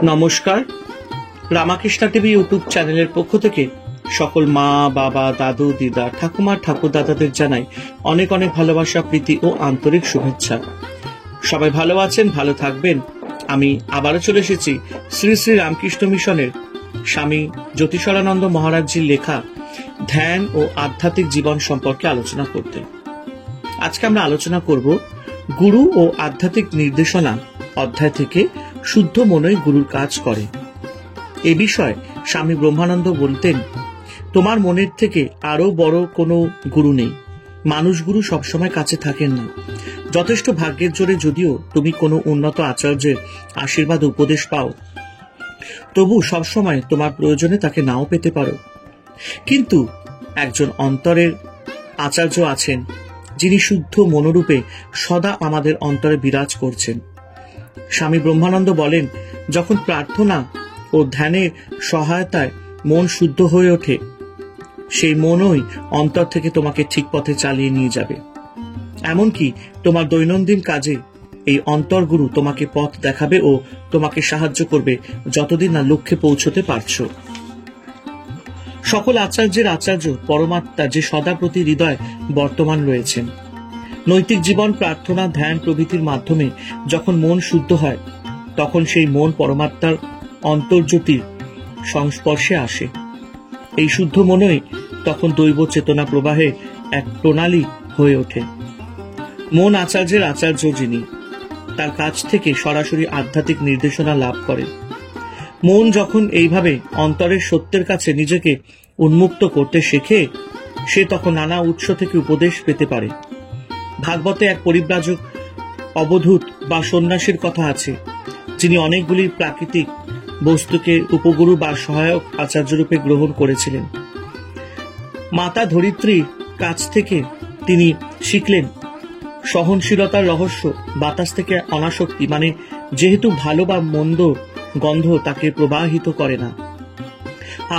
নমস্কার, Ramakrishna TV YouTube চ্যানেলের পক্ষ থেকে সকল মা, বাবা, দাদু, দিদা, ঠাকুমা, ঠাকুরদাদাদের জানাই অনেক অনেক ভালোবাসা, প্রীতি ও আন্তরিক শুভেচ্ছা। সবাই ভালো আছেন, ভালো থাকবেন। আমি আবারও চলে এসেছি শ্রী শ্রী রামকৃষ্ণ মিশনের স্বামী জ্যোতিষরানন্দ মহারাজজির লেখা ধ্যান ও আধ্যাত্মিক জীবন সম্পর্কে আলোচনা করতে। আজকে আমরা আলোচনা করব গুরু ও আধ্যাত্মিক নির্দেশনা অধ্যায় থেকে শুদ্ধ মনই গুরুর কাজ করে। এ বিষয়ে স্বামী ব্রহ্মানন্দ বলতেন, তোমার মনের থেকে আরো বড় কোনো গুরু নেই। মানুষ গুরু সবসময় কাছে থাকেন না। যথেষ্ট ভাগ্যের জোরে যদিও তুমি কোনো উন্নত আচার্যের আশীর্বাদ উপদেশ পাও, তবু সবসময় তোমার প্রয়োজনে তাকে নাও পেতে পারো। কিন্তু একজন অন্তরের আচার্য আছেন, যিনি শুদ্ধ মনোরূপে সদা আমাদের অন্তরে বিরাজ করছেন। স্বামী ব্রহ্মানন্দ বলেন, যখন প্রার্থনা ও ধ্যানের সহায়তায় মন শুদ্ধ হয়ে ওঠে, সেই মনই অন্তর থেকে তোমাকে ঠিক পথে চালিয়ে নিয়ে যাবে। এমনকি তোমার দৈনন্দিন কাজে এই অন্তর্গুরু তোমাকে পথ দেখাবে ও তোমাকে সাহায্য করবে, যতদিন না লক্ষ্যে পৌঁছতে পারছো। সকল আচার্যের আচার্য পরমাত্মা, যে সদা প্রতি হৃদয় বর্তমান রয়েছেন। নৈতিক জীবন, প্রার্থনা, ধ্যান প্রভৃতির মাধ্যমে যখন মন শুদ্ধ হয়, তখন সেই মন পরমাত্মার অন্তর্জ্যোতির সংস্পর্শে আসে। এই শুদ্ধ মনই তখন দৈব চেতনা প্রবাহে এক প্রণালী হয়ে ওঠে। মন আচার্যের আচার্য, যিনি তার কাছ থেকে সরাসরি আধ্যাত্মিক নির্দেশনা লাভ করে। মন যখন এইভাবে অন্তরের সত্যের কাছে নিজেকে উন্মুক্ত করতে শেখে, সে তখন নানা উৎস থেকে উপদেশ পেতে পারে। ভাগবতে এক পরিব্রাজক অবধূত বা সন্ন্যাসীর কথা আছে, যিনি অনেকগুলি প্রাকৃতিক বস্তুকে উপগুরু বা সহায়ক আচার্য রূপে গ্রহণ করেছিলেন। মাতা ধরিত্রীর কাছ থেকে তিনি শিখলেন সহনশীলতার রহস্য। বাতাস থেকে অনাসক্তি, মানে যেহেতু ভালো বা মন্দ গন্ধ তাকে প্রবাহিত করে না।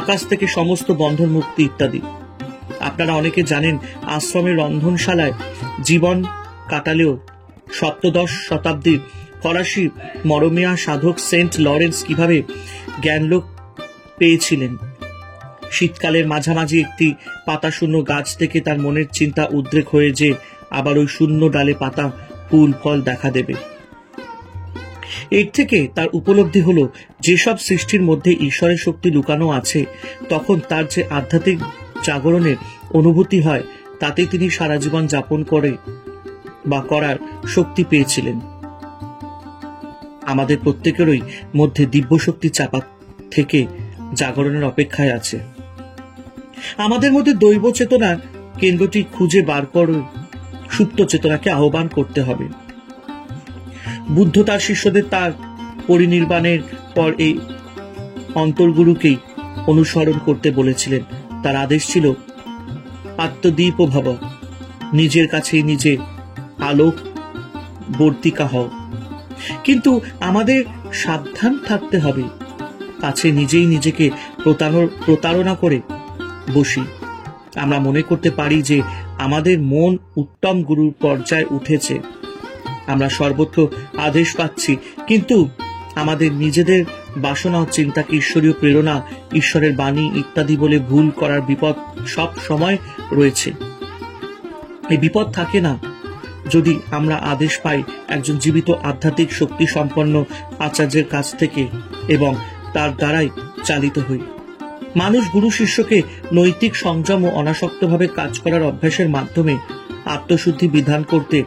আকাশ থেকে সমস্ত বন্ধন মুক্তি ইত্যাদি। আপনারা অনেকে জানেন, আশ্রমের রন্ধনশালায় জীবন কাটালেও সপ্তদশ শতাব্দীর ফরাসি মরমিয়া সাধক সেন্ট লরেন্স কিভাবে জ্ঞানলোক পেয়েছিলেন। শীতকালের মাঝামাঝি একটি পাতাশূন্য গাছ থেকে তার মনের চিন্তা উদ্রেক হয়ে যে আবার ওই শূন্য ডালে পাতা, ফুল, ফল দেখা দেবে। এর থেকে তার উপলব্ধি হলো, যেসব সৃষ্টির মধ্যে ঈশ্বরের শক্তি লুকানো আছে, তখন তার যে আধ্যাত্মিক জাগরণের অনুভূতি হয়, তাতে তিনি সারা জীবন যাপন করে বা করার শক্তি পেয়েছিলেন। আমাদের প্রত্যেকেরই মধ্যে দিব্য শক্তি চাপা থেকে জাগরণের অপেক্ষায় আছে। আমাদের মধ্যে দৈব চেতনার কেন্দ্রটি খুঁজে বার করে সুপ্ত চেতনাকে আহ্বান করতে হবে। বুদ্ধ তার শিষ্যদের তার পরিনির্বাণের পর এই অন্তর্গুরুকেই অনুসরণ করতে বলেছিলেন। তার আদেশ ছিল, আত্মদীপ ভব, নিজের কাছেই নিজে আলোক বর্তিকা হও। কিন্তু আমাদের সাবধান থাকতে হবে, কাছে নিজেই নিজেকে প্রতারণা করে বসি। আমরা মনে করতে পারি যে আমাদের মন উত্তম গুরুর পর্যায়ে উঠেছে, আমরা সর্বত্র আদেশ পাচ্ছি, কিন্তু আমাদের নিজেদের বাসনা ও চিন্তাকে ঈশ্বরীয় প্রেরণা, ঈশ্বরের বাণী ইত্যাদি বলে ভুল করার বিপদ সব সময় রয়েছে। এই বিপদ থাকে না যদি আমরা আদেশ পাই একজন জীবিত আধ্যাত্মিক শক্তি সম্পন্ন আচার্যের কাছ থেকে এবং তার দ্বারাই চালিত হই। মানুষ গুরু শিষ্যকে নৈতিক সংযম ও অনাসক্তভাবে কাজ করার অভ্যাসের মাধ্যমে আত্মশুদ্ধি বিধান করতে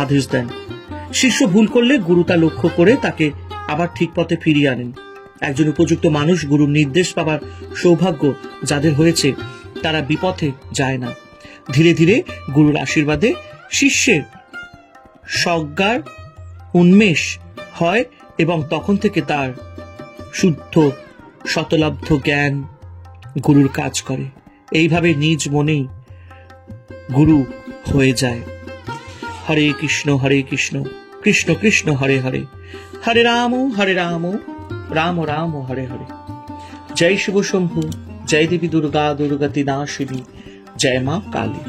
আদেশ দেন। শিষ্য ভুল করলে গুরু তা লক্ষ্য করে তাকে আবার ঠিক পথে ফিরিয়ে আনেন। একজন উপযুক্ত মানুষ গুরুর নির্দেশ পাবার সৌভাগ্য যাদের হয়েছে, তারা বিপথে যায় না। ধীরে ধীরে গুরুর আশীর্বাদে শিষ্যের সজ্ঞার উন্মেষ হয় এবং তখন থেকে তার শুদ্ধ শতলব্ধ জ্ঞান গুরুর কাজ করে। এইভাবে নিজ মনেই গুরু হয়ে যায়। হরে কৃষ্ণ কৃষ্ণ কৃষ্ণ হরে হরে, হরে রাম রাম রাম হরে হরে। জয় শিব শম্ভু, জয় দেবী দুর্গা দুর্গতি নাশিনী, জয় মা কালী।